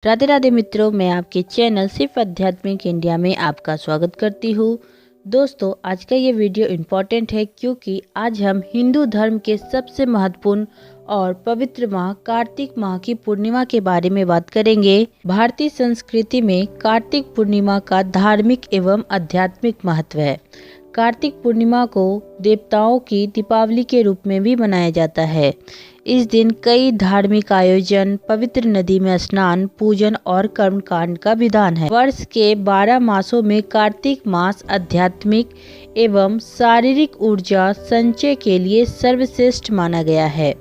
राधे राधे मित्रों, मैं आपके चैनल सिर्फ आध्यात्मिक इंडिया में आपका स्वागत करती हूँ। दोस्तों, आज का ये वीडियो इम्पोर्टेंट है क्योंकि आज हम हिंदू धर्म के सबसे महत्वपूर्ण और पवित्र माह कार्तिक माह की पूर्णिमा के बारे में बात करेंगे। भारतीय संस्कृति में कार्तिक पूर्णिमा का धार्मिक एवं आध्यात्मिक महत्व है। कार्तिक पूर्णिमा को देवताओं की दीपावली के रूप में भी मनाया जाता है। इस दिन कई धार्मिक आयोजन, पवित्र नदी में स्नान, पूजन और कर्मकांड का विधान है। वर्ष के 12 मासों में कार्तिक मास आध्यात्मिक एवं शारीरिक ऊर्जा संचय के लिए सर्वश्रेष्ठ माना गया है।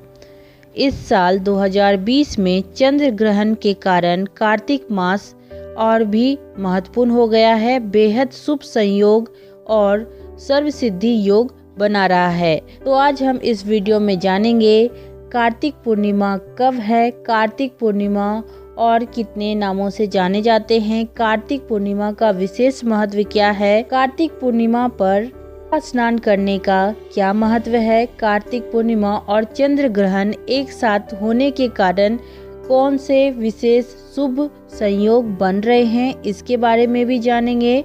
इस साल 2020 में चंद्र ग्रहण के कारण कार्तिक मास और भी महत्वपूर्ण हो गया है। बेहद शुभ संयोग और सर्वसिद्धि योग बना रहा है। तो आज हम इस वीडियो में जानेंगे कार्तिक पूर्णिमा कब है, कार्तिक पूर्णिमा और कितने नामों से जाने जाते हैं, कार्तिक पूर्णिमा का विशेष महत्व क्या है, कार्तिक पूर्णिमा पर स्नान करने का क्या महत्व है, कार्तिक पूर्णिमा और चंद्र ग्रहण एक साथ होने के कारण कौन से विशेष शुभ संयोग बन रहे हैं, इसके बारे में भी जानेंगे।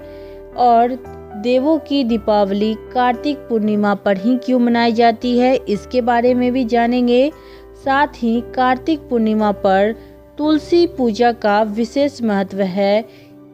और देवों की दीपावली कार्तिक पूर्णिमा पर ही क्यों मनाई जाती है, इसके बारे में भी जानेंगे। साथ ही कार्तिक पूर्णिमा पर तुलसी पूजा का विशेष महत्व है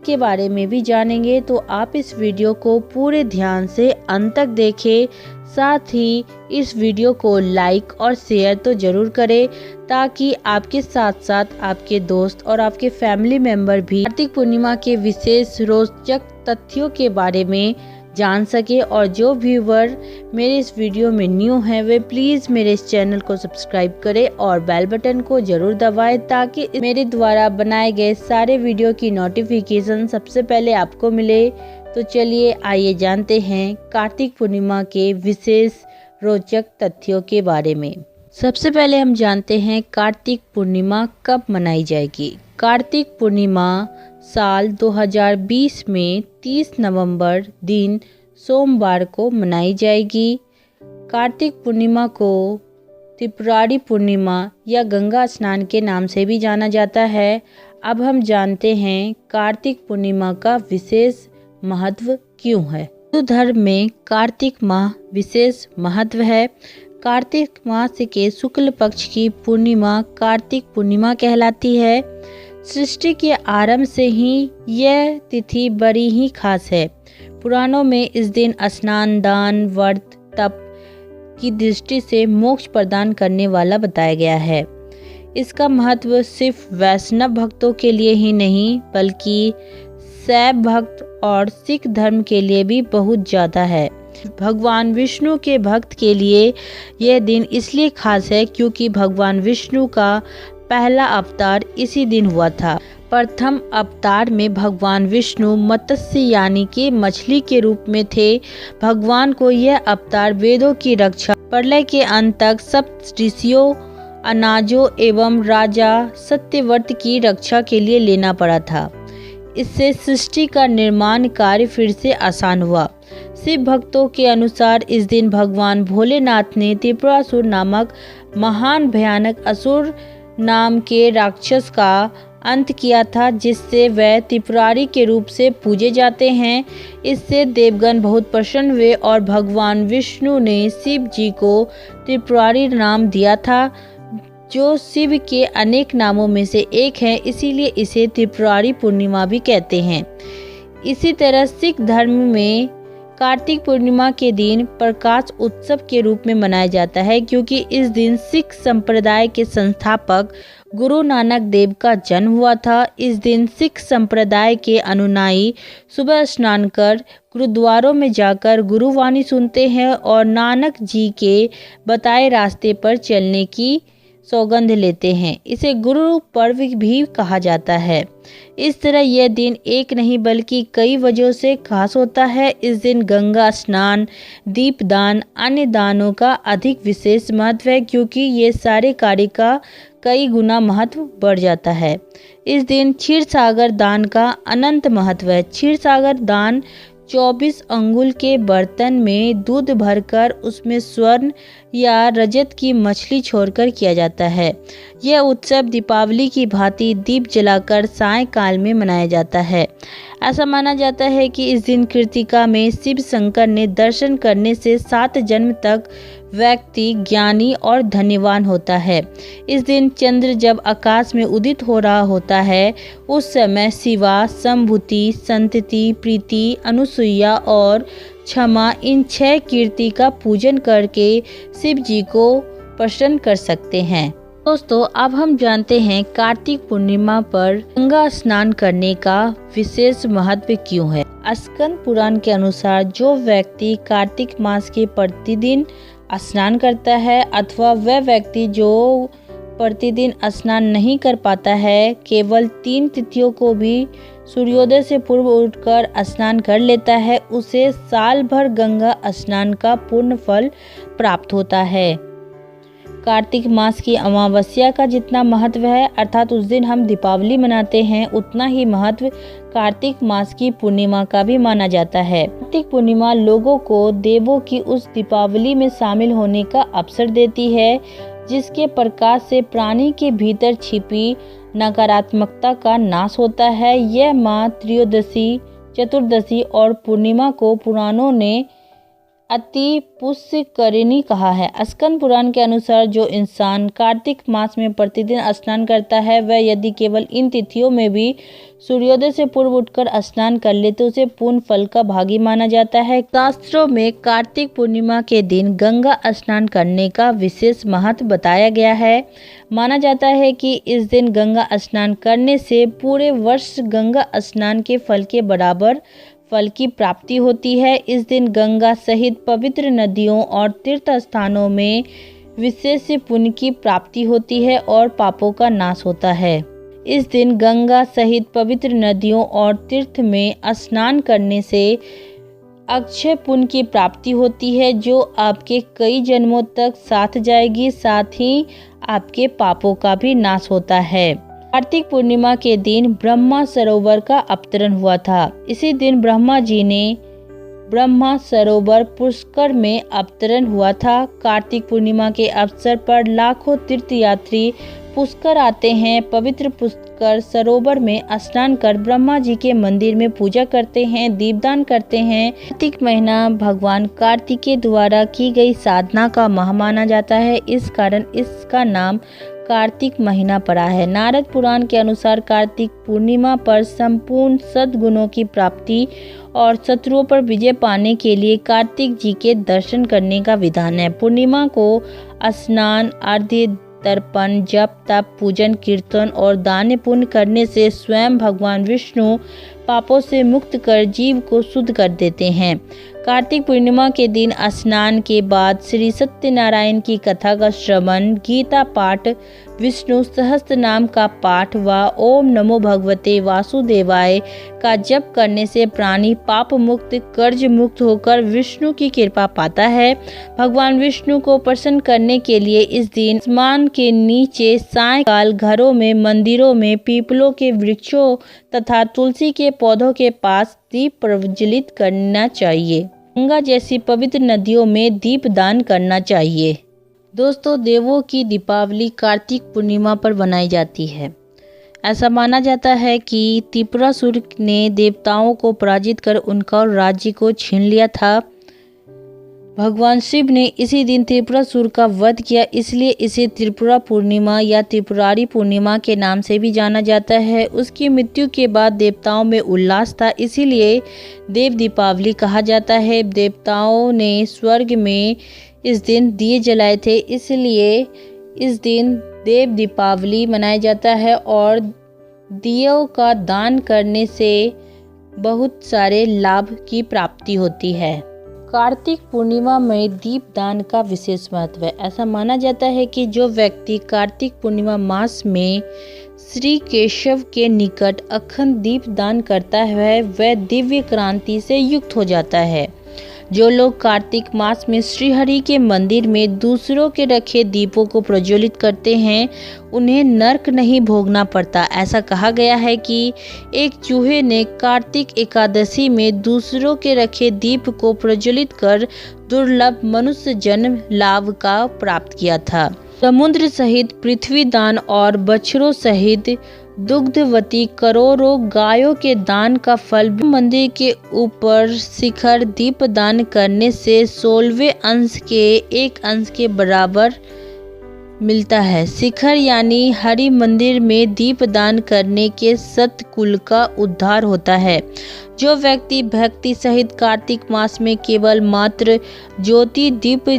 के बारे में भी जानेंगे। तो आप इस वीडियो को पूरे ध्यान से अंत तक देखें। साथ ही इस वीडियो को लाइक और शेयर तो जरूर करें ताकि आपके साथ साथ आपके दोस्त और आपके फैमिली मेंबर भी कार्तिक पूर्णिमा के विशेष रोचक तथ्यों के बारे में जान सके। और जो व्यूवर मेरे इस वीडियो में न्यू हैं वे प्लीज़ मेरे इस चैनल को सब्सक्राइब करें और बेल बटन को जरूर दबाएं ताकि मेरे द्वारा बनाए गए सारे वीडियो की नोटिफिकेशन सबसे पहले आपको मिले। तो चलिए आइए जानते हैं कार्तिक पूर्णिमा के विशेष रोचक तथ्यों के बारे में। सबसे पहले हम जानते हैं कार्तिक पूर्णिमा कब मनाई जाएगी। कार्तिक पूर्णिमा साल 2020 में 30 नवंबर दिन सोमवार को मनाई जाएगी। कार्तिक पूर्णिमा को त्रिपुरारी पूर्णिमा या गंगा स्नान के नाम से भी जाना जाता है। अब हम जानते हैं कार्तिक पूर्णिमा का विशेष महत्व क्यों है। हिंदू धर्म में कार्तिक माह विशेष महत्व है। कार्तिक मास के शुक्ल पक्ष की पूर्णिमा कार्तिक पूर्णिमा कहलाती है। सृष्टि के आरंभ से ही यह तिथि बड़ी ही खास है। पुराणों में इस दिन स्नान, दान, व्रत, तप की दृष्टि से मोक्ष प्रदान करने वाला बताया गया है। इसका महत्व सिर्फ वैष्णव भक्तों के लिए ही नहीं बल्कि शैव भक्त और सिख धर्म के लिए भी बहुत ज़्यादा है। भगवान विष्णु के भक्त के लिए यह दिन इसलिए खास है क्योंकि भगवान विष्णु का पहला अवतार इसी दिन हुआ था। प्रथम अवतार में भगवान विष्णु मत्स्य यानी कि मछली के रूप में थे। भगवान को यह अवतार वेदों की रक्षा, प्रलय के अंत तक सब ऋषियों, अनाजों एवं राजा सत्यव्रत की रक्षा के लिए लेना पड़ा था। इससे सृष्टि का निर्माण कार्य फिर से आसान हुआ। शिव भक्तों के अनुसार इस दिन भगवान भोलेनाथ ने त्रिपुरासुर नामक महान भयानक असुर नाम के राक्षस का अंत किया था, जिससे वह त्रिपुरारी के रूप से पूजे जाते हैं। इससे देवगण बहुत प्रसन्न हुए और भगवान विष्णु ने शिव जी को त्रिपुरारी नाम दिया था, जो शिव के अनेक नामों में से एक है। इसीलिए इसे त्रिपुरारी पूर्णिमा भी कहते हैं। इसी तरह सिख धर्म में कार्तिक पूर्णिमा के दिन प्रकाश उत्सव के रूप में मनाया जाता है क्योंकि इस दिन सिख संप्रदाय के संस्थापक गुरु नानक देव का जन्म हुआ था। इस दिन सिख संप्रदाय के अनुयायी सुबह स्नान कर गुरुद्वारों में जाकर गुरुवाणी सुनते हैं और नानक जी के बताए रास्ते पर चलने की सौगंध लेते हैं। इसे गुरु पर्व भी कहा जाता है। इस तरह यह दिन एक नहीं बल्कि कई वजहों से खास होता है। इस दिन गंगा स्नान, दीपदान, अन्य दानों का अधिक विशेष महत्व है क्योंकि ये सारे कार्य का कई गुना महत्व बढ़ जाता है। इस दिन क्षीर सागर दान का अनंत महत्व है। क्षीर सागर दान 24 अंगुल के बर्तन में दूध भरकर उसमें स्वर्ण या रजत की मछली छोड़कर किया जाता है। यह उत्सव दीपावली की भांति दीप जलाकर सायंकाल में मनाया जाता है। ऐसा माना जाता है कि इस दिन कृतिका में शिव शंकर ने दर्शन करने से 7 जन्म तक व्यक्ति ज्ञानी और धन्यवान होता है। इस दिन चंद्र जब आकाश में उदित हो रहा होता है, उस समय शिवा, संभूति, संतति, प्रीति, अनुसुईया और क्षमा इन 6 कीर्ति का पूजन करके शिव जी को प्रसन्न कर सकते हैं। दोस्तों, अब हम जानते हैं कार्तिक पूर्णिमा पर गंगा स्नान करने का विशेष महत्व क्यों है। स्कंद पुराण के अनुसार जो व्यक्ति कार्तिक मास के प्रतिदिन स्नान करता है अथवा वह व्यक्ति जो प्रतिदिन स्नान नहीं कर पाता है, केवल 3 तिथियों को भी सूर्योदय से पूर्व उठकर स्नान कर लेता है, उसे साल भर गंगा स्नान का पूर्ण फल प्राप्त होता है। कार्तिक मास की अमावस्या का जितना महत्व है, अर्थात उस दिन हम दीपावली मनाते हैं, उतना ही महत्व कार्तिक मास की पूर्णिमा का भी माना जाता है। कार्तिक पूर्णिमा लोगों को देवों की उस दीपावली में शामिल होने का अवसर देती है, जिसके प्रकाश से प्राणी के भीतर छिपी नकारात्मकता का नाश होता है। यह माँ त्रयोदशी, चतुर्दशी और पूर्णिमा को पुराणों ने अति पुष्करिणी कहा है। स्कंद पुराण के अनुसार जो इंसान कार्तिक मास में प्रतिदिन स्नान करता है, वह यदि केवल इन तिथियों में भी सूर्योदय से पूर्व उठकर स्नान कर ले तो उसे पूर्ण फल का भागी माना जाता है। शास्त्रों में कार्तिक पूर्णिमा के दिन गंगा स्नान करने का विशेष महत्व बताया गया है। माना जाता है कि इस दिन गंगा स्नान करने से पूरे वर्ष गंगा स्नान के फल के बराबर फल की प्राप्ति होती है। इस दिन गंगा सहित पवित्र नदियों और तीर्थ स्थानों में विशेष पुण्य की प्राप्ति होती है और पापों का नाश होता है। इस दिन गंगा सहित पवित्र नदियों और तीर्थ में स्नान करने से अक्षय पुण्य की प्राप्ति होती है, जो आपके कई जन्मों तक साथ जाएगी। साथ ही आपके पापों का भी नाश होता है। कार्तिक पूर्णिमा के दिन ब्रह्मा सरोवर का अवतरण हुआ था। इसी दिन ब्रह्मा जी ने ब्रह्मा सरोवर पुष्कर में अवतरण हुआ था। कार्तिक पूर्णिमा के अवसर पर लाखों तीर्थयात्री पुष्कर आते हैं। पवित्र पुष्कर सरोवर में स्नान कर ब्रह्मा जी के मंदिर में पूजा करते हैं, दीपदान करते हैं। कार्तिक महीना भगवान कार्तिकेय द्वारा की गई साधना का माह माना जाता है, इस कारण इसका नाम कार्तिक महीना पड़ा है। नारद पुराण के अनुसार कार्तिक पूर्णिमा पर संपूर्ण सद्गुणों की प्राप्ति और शत्रुओं पर विजय पाने के लिए कार्तिक जी के दर्शन करने का विधान है। पूर्णिमा को स्नान, आरती, तर्पण, जप, तप, पूजन, कीर्तन और दान पुण्य करने से स्वयं भगवान विष्णु पापों से मुक्त कर जीव को शुद्ध कर देते हैं। कार्तिक पूर्णिमा के दिन स्नान के बाद श्री सत्यनारायण की कथा का श्रवण, गीता पाठ, विष्णु सहस्त्र नाम का पाठ व ओम नमो भगवते वासुदेवाय का जप करने से प्राणी पाप मुक्त, कर्ज मुक्त होकर विष्णु की कृपा पाता है। भगवान विष्णु को प्रसन्न करने के लिए इस दिन आसमान के नीचे सायंकाल घरों में, मंदिरों में, पीपलों के वृक्षों तथा तुलसी के पौधों के पास दीप प्रज्वलित करना चाहिए। गंगा जैसी पवित्र नदियों में दीप दान करना चाहिए। दोस्तों, देवों की दीपावली कार्तिक पूर्णिमा पर मनाई जाती है। ऐसा माना जाता है कि त्रिपुरासुर ने देवताओं को पराजित कर उनका राज्य को छीन लिया था। भगवान शिव ने इसी दिन त्रिपुरासुर का वध किया, इसलिए इसे त्रिपुरा पूर्णिमा या त्रिपुरारी पूर्णिमा के नाम से भी जाना जाता है। उसकी मृत्यु के बाद देवताओं में उल्लास था, इसीलिए देव दीपावली कहा जाता है। देवताओं ने स्वर्ग में इस दिन दिए जलाए थे, इसलिए इस दिन देव दीपावली मनाया जाता है और दियों का दान करने से बहुत सारे लाभ की प्राप्ति होती है। कार्तिक पूर्णिमा में दीप दान का विशेष महत्व है। ऐसा माना जाता है कि जो व्यक्ति कार्तिक पूर्णिमा मास में श्री केशव के निकट अखंड दीप दान करता है, वह दिव्य क्रांति से युक्त हो जाता है। जो लोग कार्तिक मास में श्रीहरि के मंदिर में दूसरों के रखे दीपों को प्रज्वलित करते हैं उन्हें नरक नहीं भोगना पड़ता। ऐसा कहा गया है कि एक चूहे ने कार्तिक एकादशी में दूसरों के रखे दीप को प्रज्वलित कर दुर्लभ मनुष्य जन्म लाभ का प्राप्त किया था। समुद्र सहित पृथ्वी दान और बछड़ों सहित दुग्धवती करोड़ों गायों के दान का फल मंदिर के ऊपर शिखर दीप दान करने से 16वें अंश के 1 अंश के बराबर मिलता है। शिखर यानी हरि मंदिर में दीप दान करने के सतकुल का उद्धार होता है। जो व्यक्ति भक्ति सहित कार्तिक मास में केवल मात्र ज्योति दीप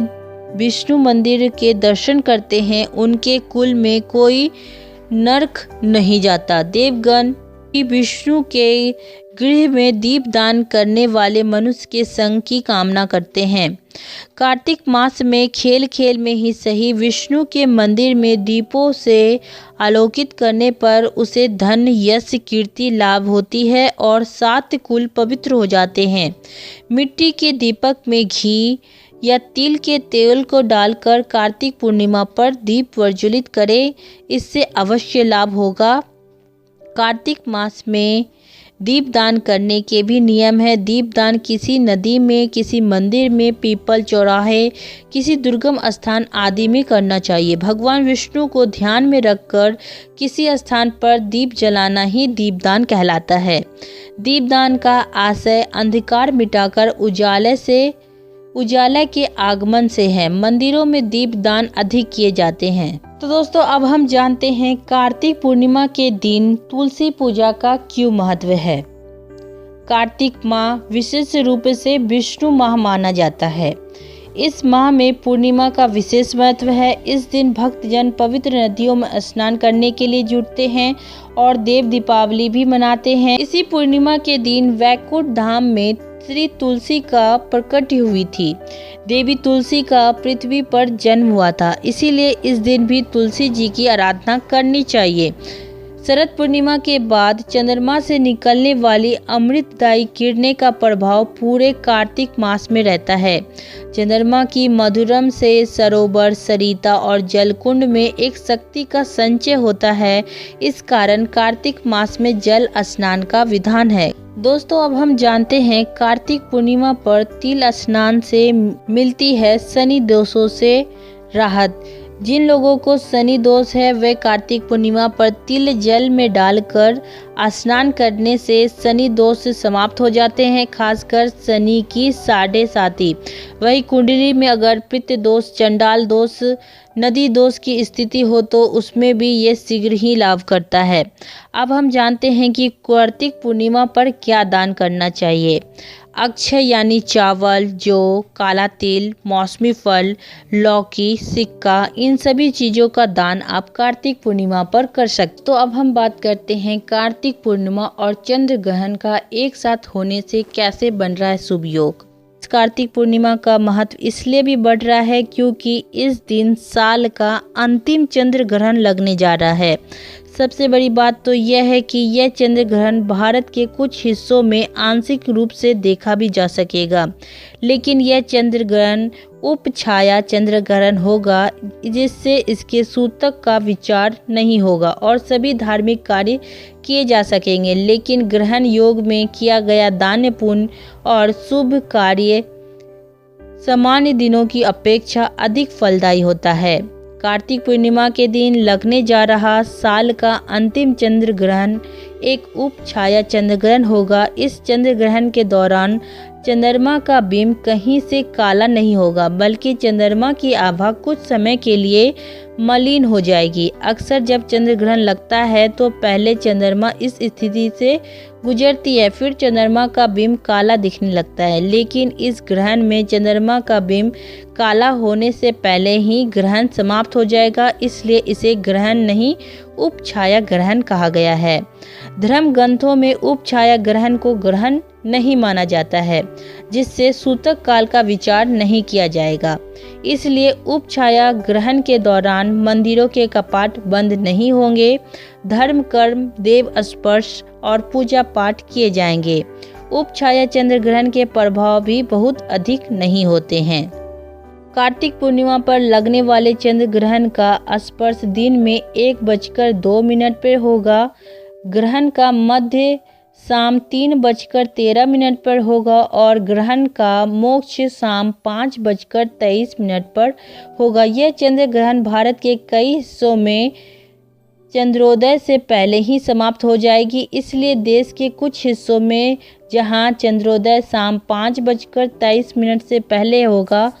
विष्णु मंदिर के दर्शन करते हैं उनके कुल में कोई नरक नहीं जाता। देवगण विष्णु के गृह में दीप दान करने वाले मनुष्य के संग की कामना करते हैं। कार्तिक मास में खेल खेल में ही सही विष्णु के मंदिर में दीपों से आलोकित करने पर उसे धन यश कीर्ति लाभ होती है और 7 कुल पवित्र हो जाते हैं। मिट्टी के दीपक में घी या तिल के तेल को डालकर कार्तिक पूर्णिमा पर दीप प्रज्वलित करें, इससे अवश्य लाभ होगा। कार्तिक मास में दीप दान करने के भी नियम है। दीप दान किसी नदी में, किसी मंदिर में, पीपल चौराहे, किसी दुर्गम स्थान आदि में करना चाहिए। भगवान विष्णु को ध्यान में रखकर किसी स्थान पर दीप जलाना ही दीपदान कहलाता है। दीपदान का आशय अंधकार मिटाकर उजाला के आगमन से है। मंदिरों में दीपदान अधिक किए जाते हैं। तो दोस्तों अब हम जानते हैं कार्तिक पूर्णिमा के दिन तुलसी पूजा का क्यों महत्व है। कार्तिक माह विशेष रूप से विष्णु माह माना जाता है। इस माह में पूर्णिमा का विशेष महत्व है। इस दिन भक्तजन पवित्र नदियों में स्नान करने के लिए जुटते हैं और देव दीपावली भी मनाते हैं। इसी पूर्णिमा के दिन वैकुंठ धाम में श्री तुलसी का प्रकट हुई थी। देवी तुलसी का पृथ्वी पर जन्म हुआ था, इसीलिए इस दिन भी तुलसी जी की आराधना करनी चाहिए। शरद पूर्णिमा के बाद चंद्रमा से निकलने वाली अमृतदायी किरणें का प्रभाव पूरे कार्तिक मास में रहता है। चंद्रमा की मधुरम से सरोवर, सरिता और जलकुंड में एक शक्ति का संचय होता है। इस कारण कार्तिक मास में जल स्नान का विधान है। दोस्तों अब हम जानते हैं कार्तिक पूर्णिमा पर तिल स्नान से मिलती है शनि दोषों से राहत। जिन लोगों को शनि दोष है वे कार्तिक पूर्णिमा पर तिल जल में डालकर स्नान करने से शनि दोष समाप्त हो जाते हैं, खासकर शनि की 7.5। वही कुंडली में अगर पित्त दोष, चंडाल दोष, नदी दोष की स्थिति हो तो उसमें भी ये शीघ्र ही लाभ करता है। अब हम जानते हैं कि कार्तिक पूर्णिमा पर क्या दान करना चाहिए। अक्षय यानी चावल, जौ, काला तिल, मौसमी फल, लौकी, सिक्का, इन सभी चीज़ों का दान आप कार्तिक पूर्णिमा पर कर सकते। तो अब हम बात करते हैं कार्तिक पूर्णिमा और चंद्र ग्रहण का एक साथ होने से कैसे बन रहा है शुभ योग। कार्तिक पूर्णिमा का महत्व इसलिए भी बढ़ रहा है क्योंकि इस दिन साल का अंतिम चंद्र ग्रहण लगने जा रहा है। सबसे बड़ी बात तो यह है कि यह चंद्र ग्रहण भारत के कुछ हिस्सों में आंशिक रूप से देखा भी जा सकेगा, लेकिन यह चंद्र ग्रहण उपछाया चंद्र ग्रहण होगा, जिससे इसके सूतक का विचार नहीं होगा और सभी धार्मिक कार्य किए जा सकेंगे। लेकिन ग्रहण योग में किया गया दान पुण्य और शुभ कार्य सामान्य दिनों की अपेक्षा अधिक फलदायी होता है। कार्तिक पूर्णिमा के दिन लगने जा रहा साल का अंतिम चंद्र ग्रहण एक उपछाया चंद्र ग्रहण होगा। इस चंद्र ग्रहण के दौरान चंद्रमा का बिंब कहीं से काला नहीं होगा, बल्कि चंद्रमा की आभा कुछ समय के लिए मलिन हो जाएगी। अक्सर जब चंद्र ग्रहण लगता है तो पहले चंद्रमा इस स्थिति से गुजरती है, फिर चंद्रमा का बिंब काला दिखने लगता है। लेकिन इस ग्रहण में चंद्रमा का बिंब काला होने से पहले ही ग्रहण समाप्त हो जाएगा, इसलिए इसे ग्रहण नहीं उपछाया ग्रहण कहा गया है। धर्म ग्रंथों में उपछाया ग्रहण को ग्रहण नहीं माना जाता है, जिससे सूतक काल का विचार नहीं किया जाएगा। इसलिए उपछाया ग्रहण के दौरान मंदिरों के कपाट बंद नहीं होंगे, धर्म कर्म, देव स्पर्श और पूजा पाठ किए जाएंगे। उपछाया चंद्र ग्रहण के प्रभाव भी बहुत अधिक नहीं होते हैं। कार्तिक पूर्णिमा पर लगने वाले चंद्र ग्रहण का स्पर्श दिन में 1:02 पर होगा। ग्रहण का मध्य शाम 3:13 पर होगा और ग्रहण का मोक्ष शाम 5:23 पर होगा। यह चंद्र ग्रहण भारत के कई हिस्सों में चंद्रोदय से पहले ही समाप्त हो जाएगी, इसलिए देश के कुछ हिस्सों में जहां चंद्रोदय शाम 5:23 से पहले होगा,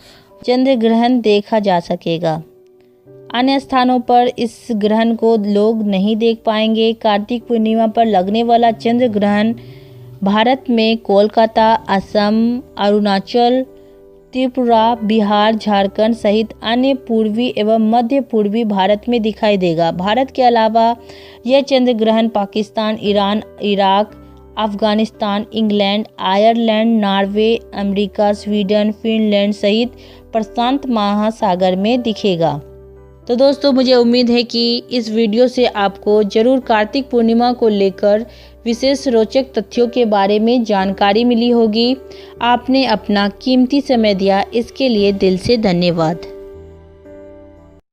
चंद्र ग्रहण देखा जा सकेगा। अन्य स्थानों पर इस ग्रहण को लोग नहीं देख पाएंगे। कार्तिक पूर्णिमा पर लगने वाला चंद्र ग्रहण भारत में कोलकाता, असम, अरुणाचल, त्रिपुरा, बिहार, झारखंड सहित अन्य पूर्वी एवं मध्य पूर्वी भारत में दिखाई देगा। भारत के अलावा यह चंद्र ग्रहण Pakistan, Iran, Iraq, Afghanistan, England, Ireland, Norway, America, Sweden, Finland सहित प्रशांत महासागर में दिखेगा। तो दोस्तों, मुझे उम्मीद है कि इस वीडियो से आपको जरूर कार्तिक पूर्णिमा को लेकर विशेष रोचक तथ्यों के बारे में जानकारी मिली होगी। आपने अपना कीमती समय दिया, इसके लिए दिल से धन्यवाद।